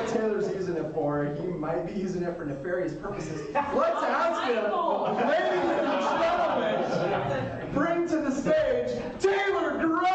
what Taylor's using it for. He might be using it for nefarious purposes. Let's ask him. Ladies and gentlemen, bring to the stage Taylor Gross!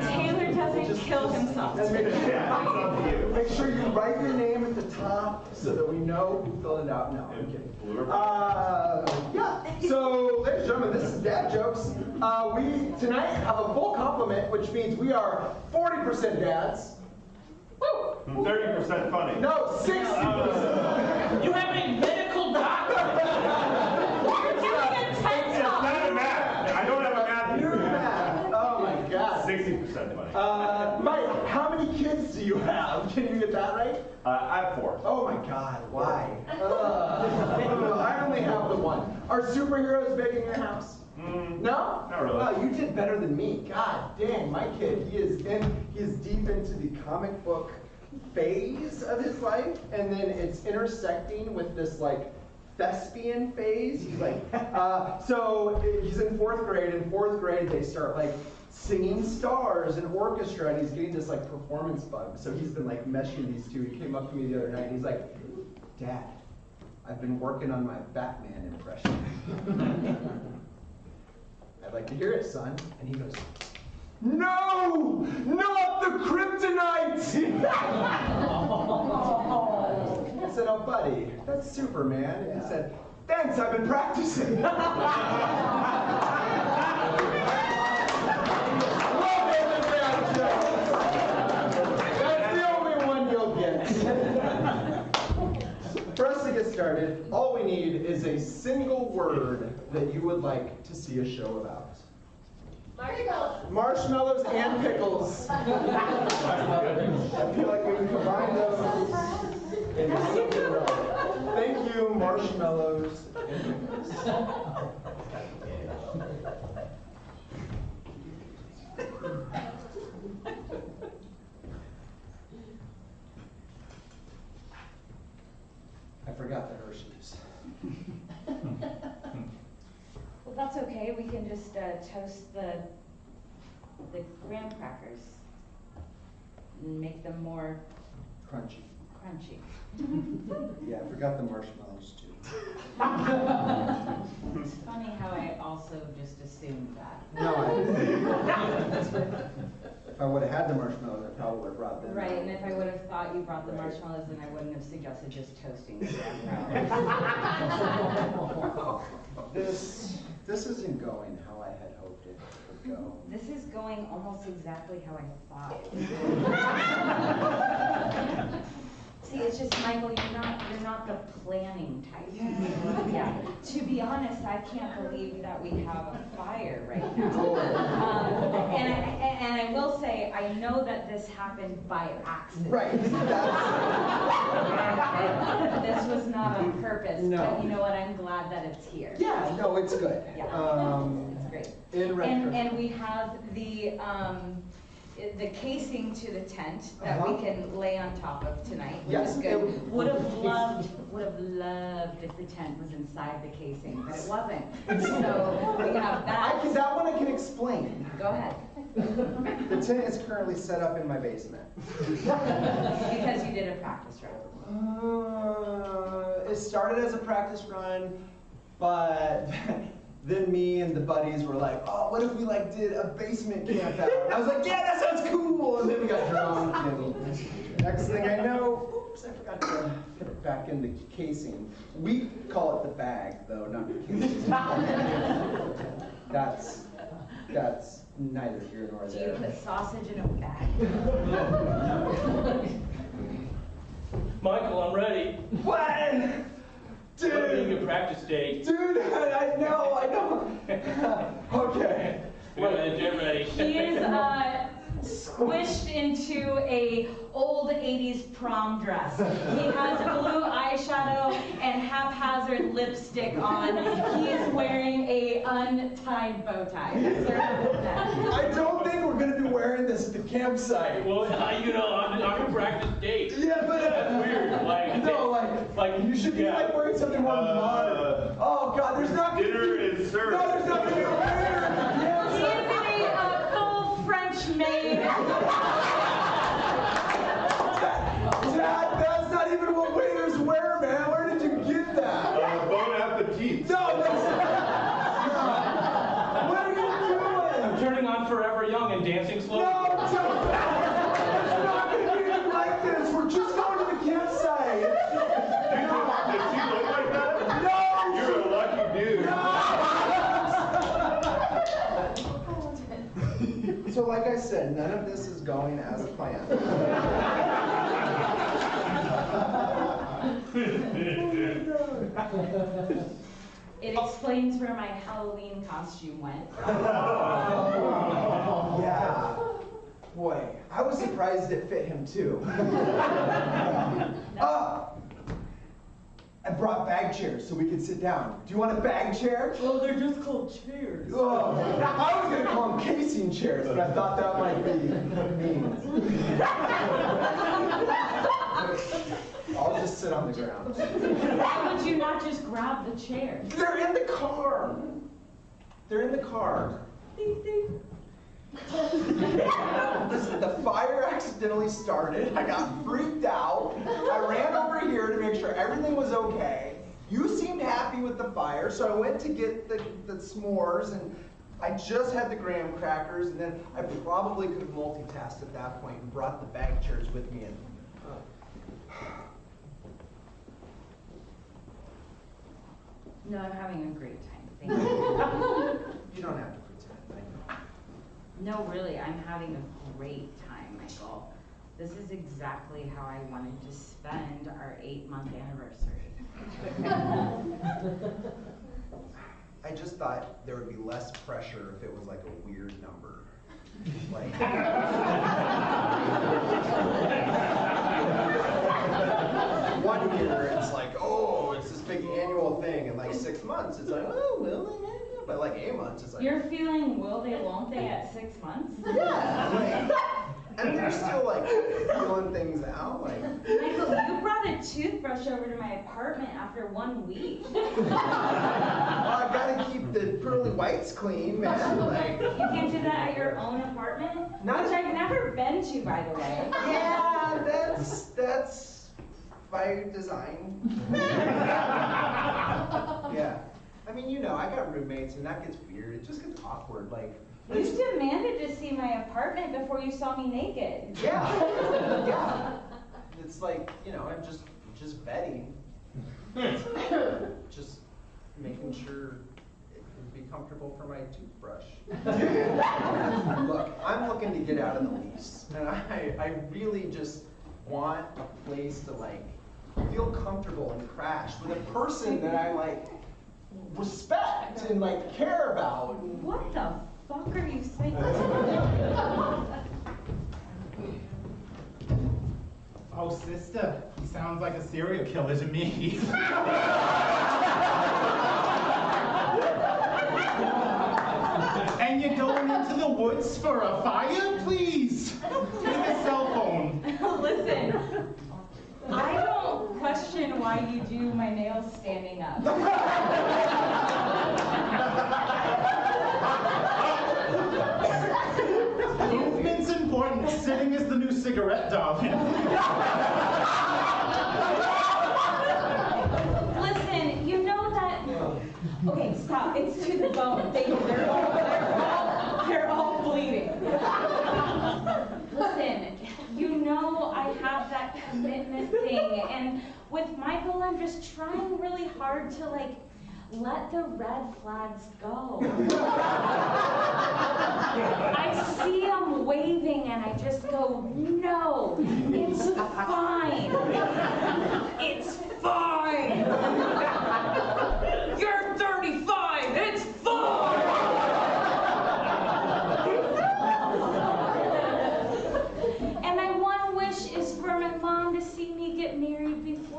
Taylor doesn't kill himself. Make sure you write your name at the top so that we know who filled it out. No, I'm kidding. Yeah. So, ladies and gentlemen, this is Dad Jokes. We tonight have a full complement, which means we are 40% dads. Woo! 30% funny. No, 60%. You have a medical doctor. You're doing a TED Talk. It's not a math. I don't have a math. You're math. Oh my God. 60% funny. Mike, how many kids do you have? Can you get that right? I have 4. Oh my God, why? I only have the one. Are superheroes big in your house? No? Not really. Wow, you did better than me. God dang, my kid, he is deep into the comic book phase of his life, and then it's intersecting with this like thespian phase. He's like, so he's in 4th grade. In 4th grade, they start like singing stars and orchestra, and he's getting this like performance bug. So he's been like meshing these two. He came up to me the other night and he's like, Dad, I've been working on my Batman impression. I'd like to hear it, son. And he goes, no, not the kryptonite! I said, oh buddy, that's Superman. And he said, thanks, I've been practicing. That's the only one you'll get. For us to get started, all we need is a single word that you would like to see a show about. Marshmallows. Marshmallows and pickles. I feel like we can combine those in a single row. Thank you, marshmallows and pickles. I forgot the Hershey's. Well, that's okay. We can just toast the graham crackers and make them more Crunchy. crunchy. Yeah, I forgot the marshmallows too. It's funny how I also just assumed that. No, if I would have had the marshmallows, I probably would have brought them. Right, and if I would have thought you brought the marshmallows, then I wouldn't have suggested just toasting the graham crackers. This isn't going how I had hoped it would go. This is going almost exactly how I thought. See, it's just, Michael, you're not the planning type. Yeah. To be honest, I can't believe that we have a fire right now. And I will say, I know that this happened by accident. Right. This was not on purpose, No. but you know what? I'm glad that it's here. Yeah, no, it's good. Yeah, it's great. And we have the casing to the tent that we can lay on top of tonight, which Yes. is good. Would have loved if the tent was inside the casing, but it wasn't. So we have that. That one I can explain. Go ahead. The tent is currently set up in my basement. Because you did a practice run. It started as a practice run, but then me and the buddies were like, oh, what if we like did a basement camp out? And I was like, yeah, that sounds cool. And then we got drunk. And next thing I know, oops, I forgot to put it back in the casing. We call it the bag, though, not the casing. That's neither here nor Do there. you put sausage in a bag? Michael, I'm ready. What? Dude! Being a practice day. Dude, I know. Okay. Get ready. He is squished into a old 80s prom dress. He has blue eyeshadow and haphazard lipstick on. He is wearing a untied bow tie. I don't think we're gonna be wearing this at the campsite. Well, you know, I'm a practice date. Yeah, but That's weird. Like, no, like you should be like wearing something more modern. Oh God, there's not gonna Dinner is served. No, there's not gonna be a waiter at the He campsite. is in a full French maid. Dad, that's not even what waiters wear, man. Where did you get that? Bon appetit. No, that's What are you doing? I'm turning on Forever Young and dancing slowly. No, don't. It's not gonna be anything like this. We're just going to the campsite. Did she look like that? No. You're a lucky dude. So like I said, none of this is going as planned. It explains where my Halloween costume went. Yeah. Boy, I was surprised it fit him too. I brought bag chairs so we could sit down. Do you want a bag chair? Oh, they're just called chairs. Oh, I was gonna call them casing chairs, but I thought that might be mean. I'll just sit on the ground. Why would you not just grab the chairs? They're in the car. They're in the car. The fire accidentally started. I got freaked out. I ran over here to make sure everything was okay. You seemed happy with the fire, so I went to get the s'mores, and I just had the graham crackers, and then I probably could have multitasked at that point and brought the bag chairs with me. And No, I'm having a great time. Thank you. you don't have to pretend. I know. No, really, I'm having a great time, Michael. This is exactly how I wanted to spend our 8-month anniversary. I just thought there would be less pressure if it was like a weird number. Like, one year it's like, oh, it's this big annual thing, and like 6 months it's like, oh, well, yeah. But like 8 months it's like, You're feeling will they, won't they at 6 months? yeah, like, and they're still like feeling things out, like. Michael, you brought a toothbrush over to my apartment after 1 week. Well, I gotta keep the pearly whites clean, man. Like, You can't do that at your own apartment? Not- Which I've never been to, by the way. yeah, that's by design. Yeah. I mean, you know, I got roommates and that gets weird. It just gets awkward. Like, You demanded to see my apartment before you saw me naked. yeah, yeah. It's like, you know, I'm just vetting. Just making sure it would be comfortable for my toothbrush. Look, I'm looking to get out of the lease. And I really just want a place to like feel comfortable and crash with a person that I like respect and like care about. What the fuck are you saying? Oh, sister, he sounds like a serial killer to me. And you're going into the woods for a fire? Please, take a cell phone. Listen, I don't question why you do my nails standing up. Movement's important. Sitting is the new cigarette, darling. Listen, you know that. Okay, stop. It's to the bone. They're all bleeding. Listen, you know I have that commitment thing, and with Michael, I'm just trying really hard to like let the red flags go. I see him waving and I just go, no, it's fine. It's fine. You're 35, it's fine.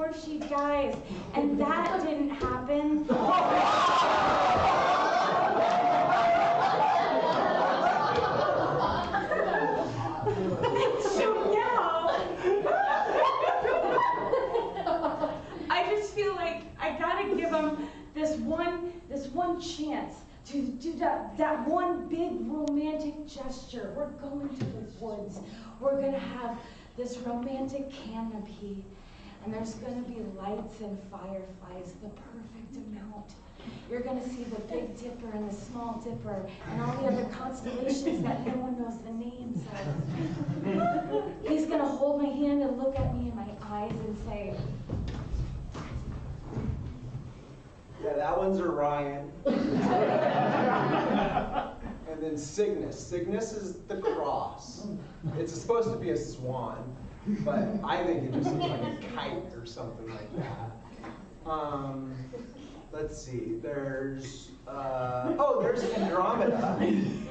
before she dies. And that didn't happen. So now, I just feel like I gotta give him this one chance to do that one big romantic gesture. We're going to the woods. We're gonna have this romantic canopy, and there's gonna be lights and fireflies, the perfect amount. You're gonna see the Big Dipper and the Small Dipper and all the other constellations that no one knows the names of. He's gonna hold my hand and look at me in my eyes and say, Yeah, that one's Orion. And then Cygnus. Cygnus is the cross. It's supposed to be a swan, but I think it just looks like a kite or something like that. Let's see, there's Andromeda.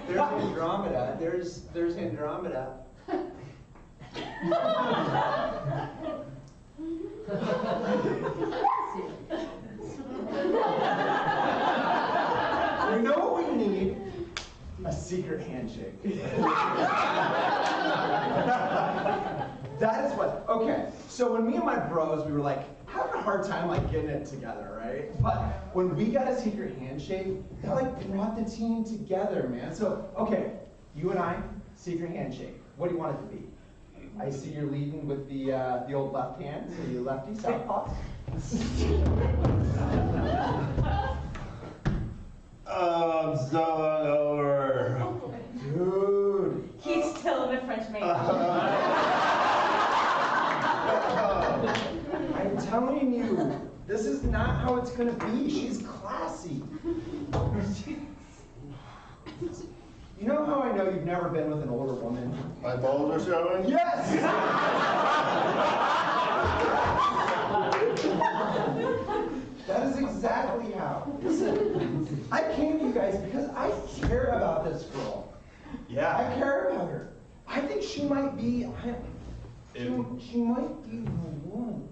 There's Andromeda. There's Andromeda. You know what we need? A secret handshake. That is what, okay, so when me and my bros, we were like, having a hard time like getting it together, right? But when we got a secret handshake, that like brought the team together, man. So, okay, you and I, secret handshake. What do you want it to be? I see you're leading with the old left hand, so you lefty, southpaw. I'm so hungover. Dude. he's still in the French maid. I'm telling you, this is not how it's gonna be. She's classy. You know how I know you've never been with an older woman? My balls are showing? Yes! That is exactly how. Listen, I came to you guys because I care about this girl. Yeah. I care about her. I think she might be, she might be the one.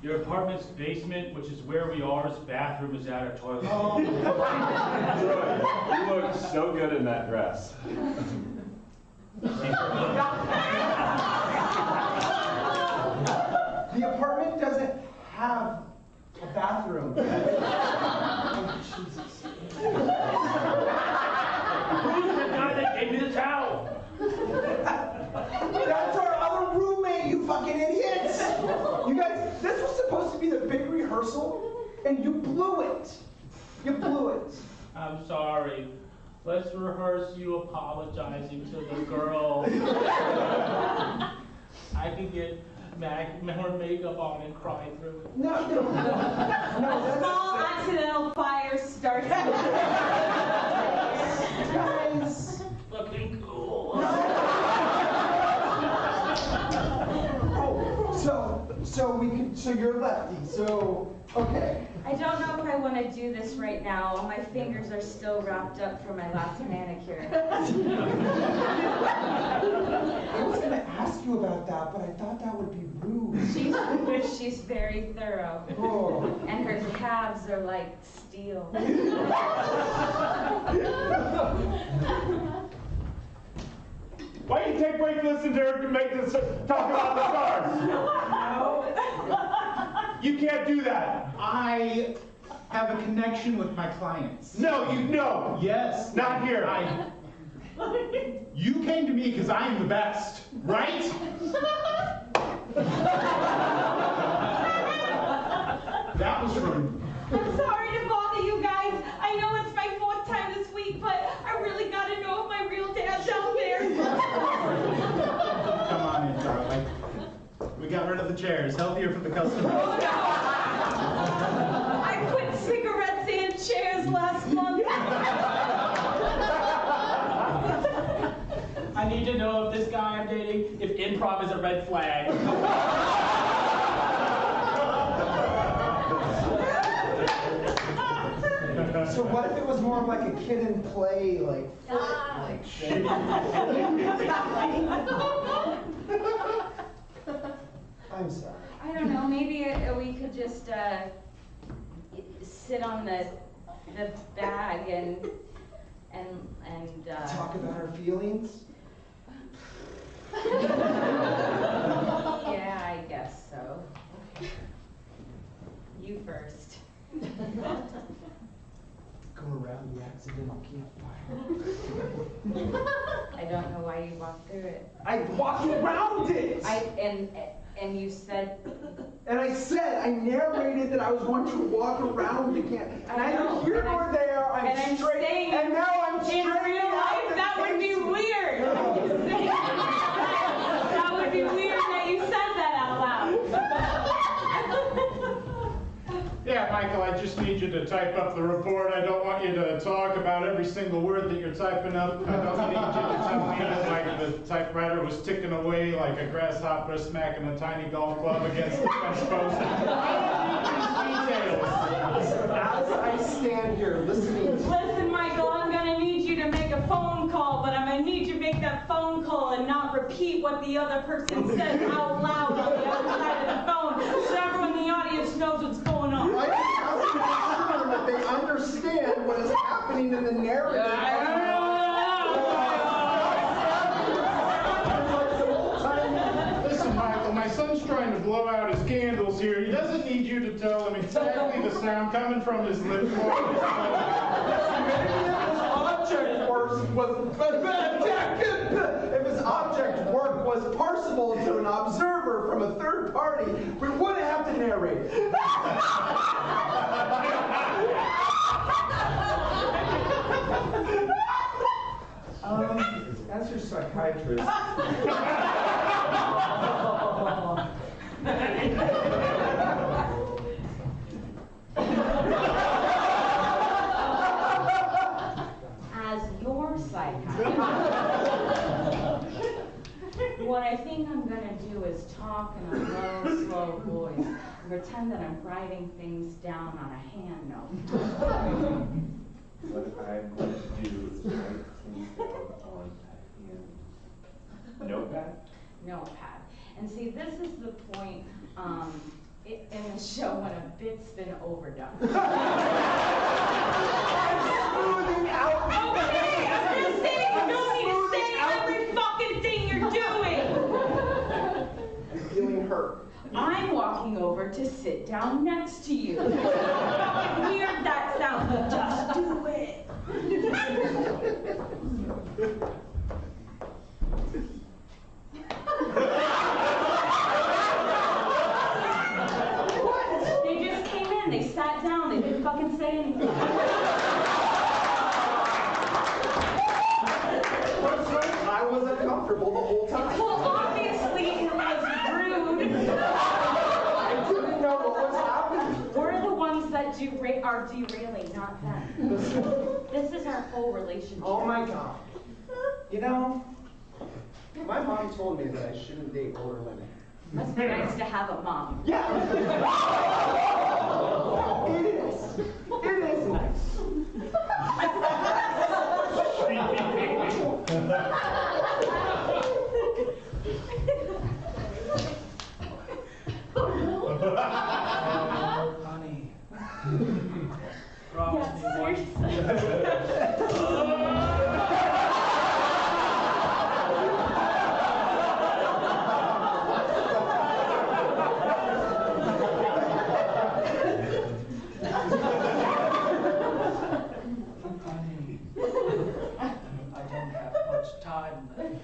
Your apartment's basement, which is where we are, its bathroom is at, our toilet. Troy, you look so good in that dress. The apartment doesn't have a bathroom. Oh, Jesus. Who's the guy that gave me the towel? That's our other roommate, you fucking idiots! You guys, this was supposed to be the big rehearsal, and you blew it. You blew it. I'm sorry. Let's rehearse you apologizing to the girl. I can get more makeup on and cry through it. No, that's... Small accidental fire starts. Guys. Looking cool. So you're lefty, so, okay. I don't know if I want to do this right now. My fingers are still wrapped up from my last manicure. I was gonna ask you about that, but I thought that would be rude. She's very thorough. Oh. And her calves are like steel. Why do you take breaks listening to her to make this talk about the stars? You can't do that. I have a connection with my clients. No, you know. Yes. Not here. You came to me because I am the best, right? That was from... I'm sorry to bother you guys. I know it's my 4th time this week, but I really gotta know if my real dad's out there. Come on in, darling. We got rid of the chairs. Healthier for the customer. Oh, no. I quit cigarettes and chairs last month. I need to know if this guy I'm dating, if improv is a red flag. So what if it was more of like a kid in play, like shit? I'm sorry. I don't know, maybe just sit on the bag and Talk about our feelings? yeah, I guess so. You first. Go around the accidental campfire. I don't know why you walked through it. I walked around it! And you said. And I said, I narrated that I was going to walk around the camp. Neither here nor there, I'm straight. Saying, and now I'm straight. in real life, that would be weird. That would be weird that you said that out loud. Yeah, Michael, I just need you to type up the report. I don't want you to talk about every single word that you're typing up. I don't need you to tell me that like the typewriter was ticking away like a grasshopper smacking a tiny golf club against the fence post. I don't need these details. As I stand here listening to Listen, Michael, I'm gonna need you to make a phone call, but I'm gonna need you to make that phone call and not repeat what the other person says out loud on the other side of the phone, so everyone in the audience knows what's going on. I have to make sure that they understand what is happening in the narrative. Listen, Michael, my son's trying to blow out his candles here. He doesn't need you to tell him exactly the sound coming from his lip. Maybe if his object work was parsable to an observer from a third party, we wouldn't have to narrate it. As your psychiatrist. As your psychiatrist, what I think I'm gonna do is talk in a low, slow voice and pretend that I'm writing things down on a hand note. What I'm going to do is write things down on a hand notepad. Notepad. And see, this is the point in the show when a bit's been overdone. Smoothing out. Okay, I'm just saying you don't need to say every fucking thing you're doing. I'm feeling hurt. I'm walking over to sit down next to you. Fucking weird that sounds, but just do it. They just came in, they sat down, they didn't fucking say anything. I was uncomfortable the whole time. Well, obviously it was rude. I didn't know what was happening. We're the ones that are derailing, not them. This is our whole relationship. Oh my God. You know, my mom told me that I shouldn't date older women. Must be nice to have a mom. Yeah. It is. It is nice. Honey. Yeah, seriously. I don't have much time left.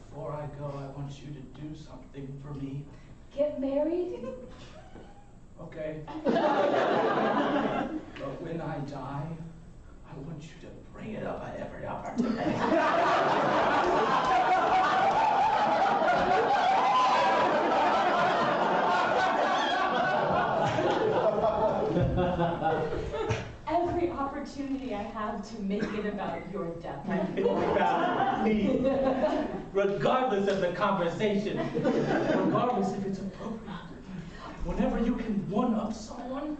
Before I go, I want you to do something for me. Get married? Okay? But when I die, I want you to bring it up at every opportunity. Every opportunity I have to make it about your death. About me. Regardless of the conversation. Regardless if it's appropriate. Whenever you can one-up someone.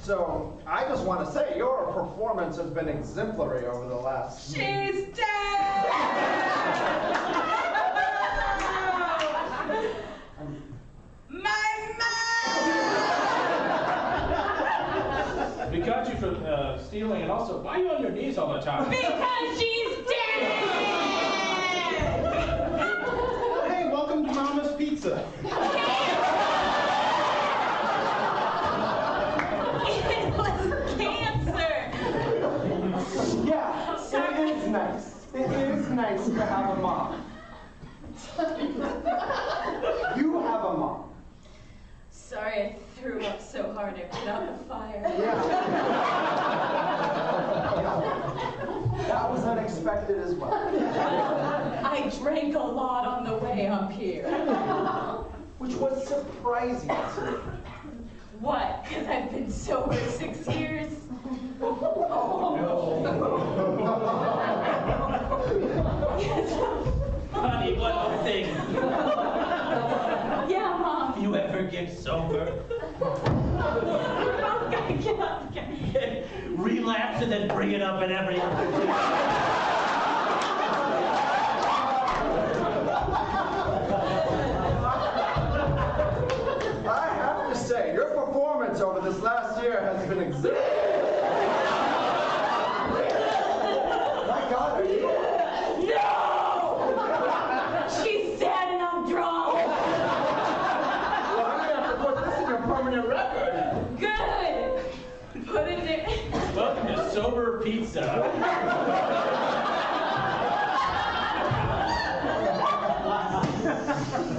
So I just want to say your performance has been exemplary over the last. She's dead! My mom! We got you from stealing, and also, why are you on your knees all the time? Because she's dead! Hey, welcome to Mama's Pizza. It was cancer! Yeah, it is nice. It is nice to have a mom. You have a mom. Sorry I threw up so hard I put out the fire. Yeah. That was unexpected as well. I drank a lot on the way up here. Which was surprising to me. What? Because I've been sober 6 years? Honey, one thing. Yeah, Mom. You ever get sober? Okay. Relapse and then bring it up in every other day. I have to say, your performance over this last year has been exemplary. My God, are you? No! She's dead and I'm drunk. Well, I'm gonna have to put this in your permanent record. Good. Put it there. Welcome to Sober Pizza.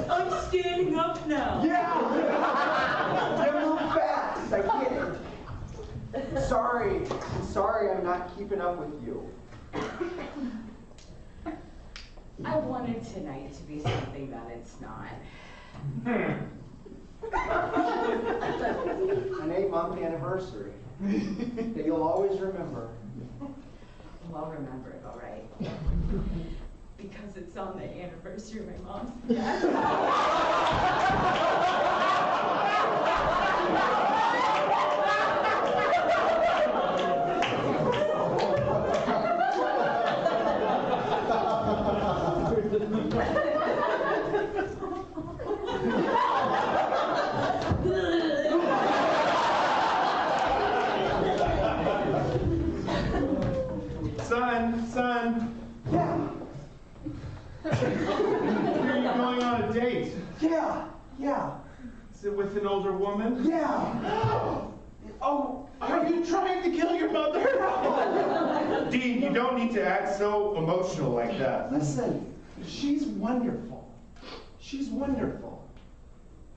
I'm standing up now. Yeah! You move fast, I get it. Sorry I'm not keeping up with you. I wanted tonight to be something that it's not. An 8-month anniversary that you'll always remember. Well, I'll remember it, all right. Because it's on the anniversary of my mom's Son. Yeah, Are you going on a date? yeah, Is it with an older woman? yeah. Oh, are you trying to kill your mother? Dean, you don't need to act so emotional like that. Listen, she's wonderful. She's wonderful.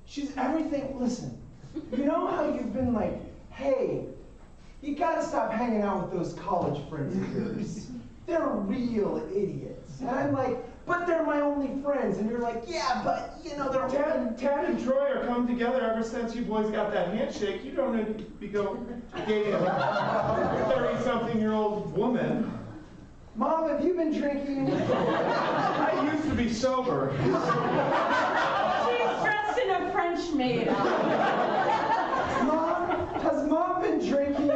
She's everything. Listen, you know how you've been like, hey, you gotta stop hanging out with those college friends of yours. They're real idiots. And I'm like, but they're my only friends. And you're like, yeah, but you know, they're Tad and Troy are come together ever since you boys got that handshake. You don't need to be dating a 30-something-year-old woman. Mom, have you been drinking? I used to be sober. She's dressed in a French maid outfit. Mom, has Mom been drinking?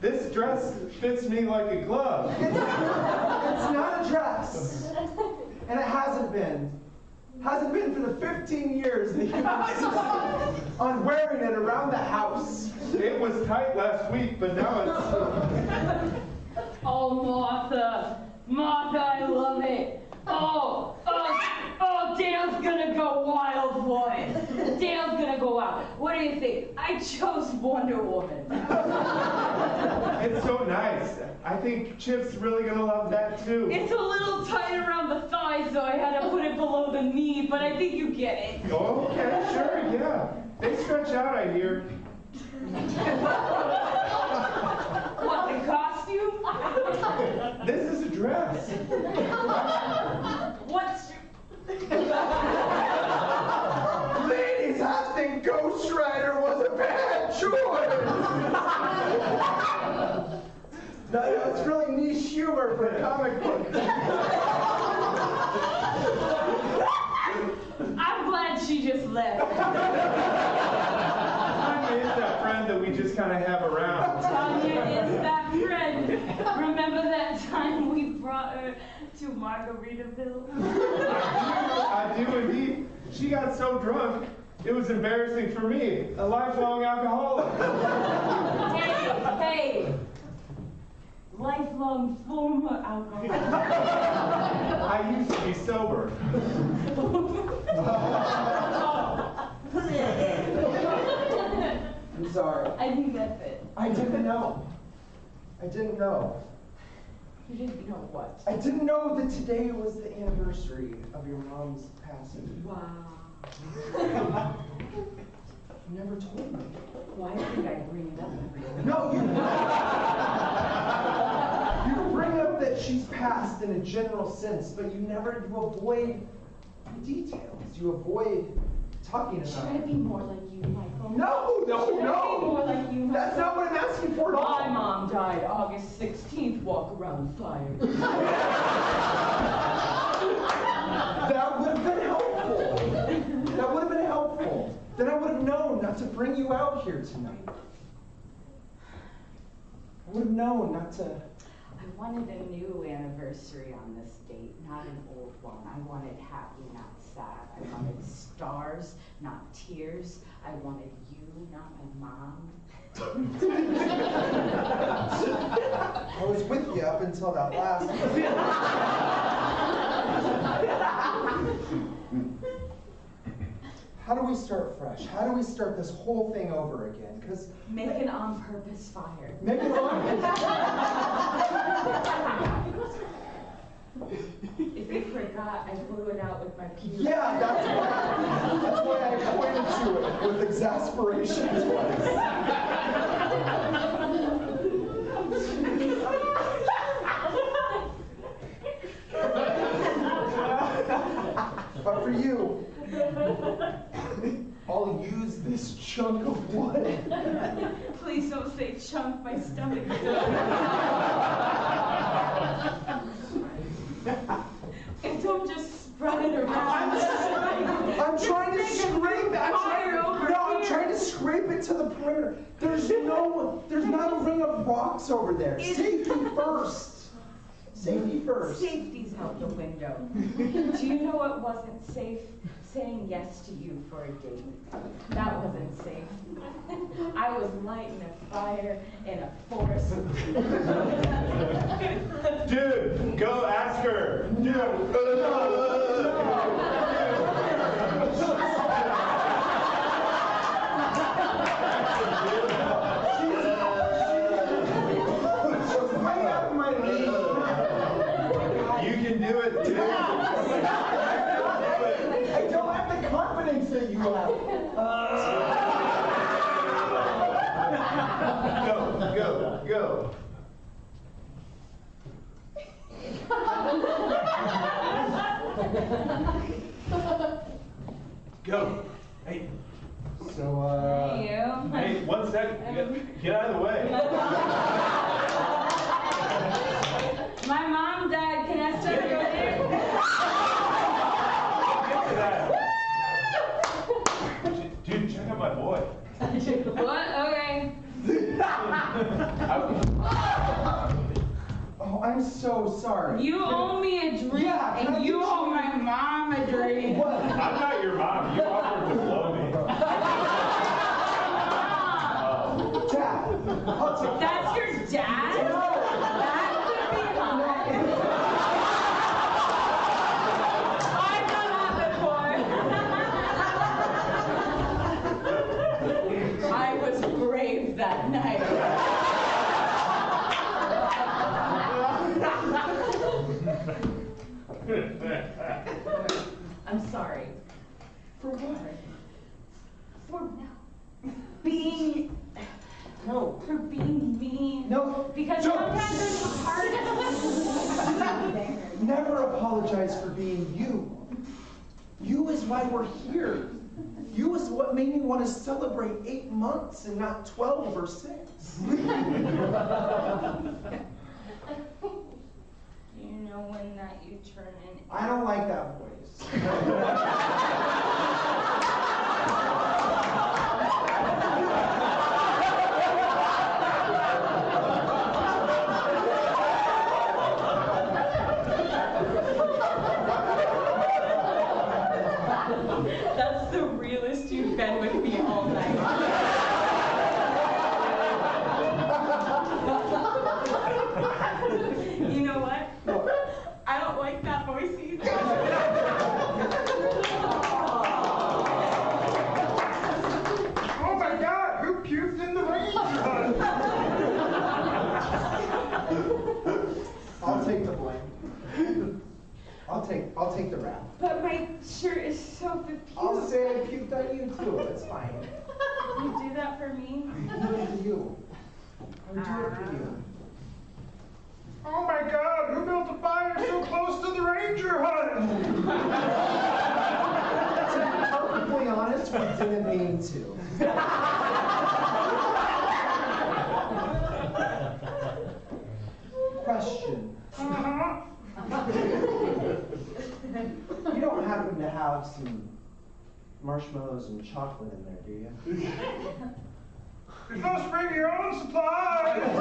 This dress fits me like a glove. It's not a dress. And it hasn't been. Hasn't been for the 15 years that you've been on wearing it around the house. It was tight last week, but now it's... Oh, Martha, I love it. Oh, Dale's gonna go wild for it. Dale's gonna go out. What do you think? I chose Wonder Woman. It's so nice. I think Chip's really gonna love that too. It's a little tight around the thighs, so I had to put it below the knee, but I think you get it. Oh, okay, sure, yeah. They stretch out, I hear. What, the costume? This is a dress. What's Ladies, I think Ghost Rider was a bad choice. No, it's really niche humor for a comic book. I'm glad she just left. Tanya is that friend that we just kind of have around. Tanya is that friend. Remember that time we brought her to Margaritaville? I do indeed. She got so drunk, it was embarrassing for me, a lifelong alcoholic. Hey! Lifelong former alcoholic. I used to be sober. I'm sorry. I think that's it. I didn't know. I didn't know. You didn't know what? I didn't know that today was the anniversary of your mom's passing. Wow. You never told me. Why did I bring it up every day? No, you bring up that she's passed in a general sense, but you avoid the details. You avoid talking about Try to it. be more like you, Michael. No. Try to be more like you, Michael. That's not what I'm asking for at all. My mom died August 16th, walk around fire. That would have been helpful. That would have been helpful. Then I would have known not to bring you out here tonight. I would have known not to. I wanted a new anniversary on this date, not an old one. I wanted happy, not sad. I wanted stars, not tears. I wanted you, not my mom. I was with you up until that last. How do we start fresh? How do we start this whole thing over again? Because Make an on-purpose fire. make it on. If you forgot, I blew it out with my pubes. Yeah, that's why I pointed to it with exasperation twice. But for you, I'll use this chunk of wood. Please don't say chunk, my stomach. And don't just spread it around. I'm trying to scrape it. I'm trying to scrape it to the perimeter. There's not a ring of rocks over there. Safety first. Safety first. Safety's out the window. Do you know what wasn't safe? Saying yes to you for a date. That wasn't safe. I was lighting a fire in a forest. Dude, go ask her. Right out of my league. You can do it, dude. I don't have the confidence that you have. Go. Go. Hey. So, Hey, you. Hey, 1 second. Get out of the way. My mom died. Can I still go there? Dude, check out my boy. What? Okay. oh, I'm so sorry. You owe me a drink, Yeah, can I and you get owe you- my mom a drink. What? I'm not your mom. You offered to blow me. Dad, I'll take That's your dad? That could be hot. I've done that before. I was brave that night. I'm sorry. For what? For being No. For being mean. No. Because Don't. sometimes there's a part Never apologize for being you. You is why we're here. You is what made me want to celebrate 8 months and not 12 or 6. You know when that you turn in. I don't like that voice. That's the realest you've been with me all night. You know what? I don't like that voice either. Oh my God, who puked in the ranger hut? I'll take the blame. I'll take the rap. But my shirt is so diffused. I'll say I puked on you too. It's fine. You do that for me? I do it for you. I do it for you. Oh my God, who built a fire so close to the ranger hut? To be perfectly honest, we didn't mean to. Question. You don't happen to have some marshmallows and chocolate in there, do you? You're supposed to bring your own supplies.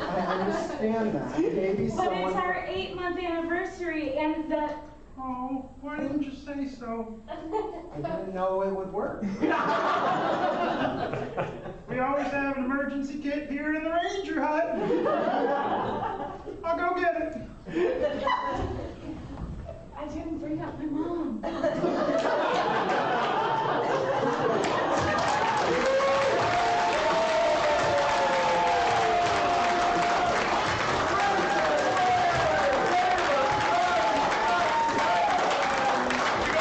I understand that. Maybe But someone... it's our 8-month anniversary, and the... Oh, why didn't you say so? I didn't know it would work. We always have an emergency kit here in the ranger hut. I'll go get it. I didn't bring up my mom.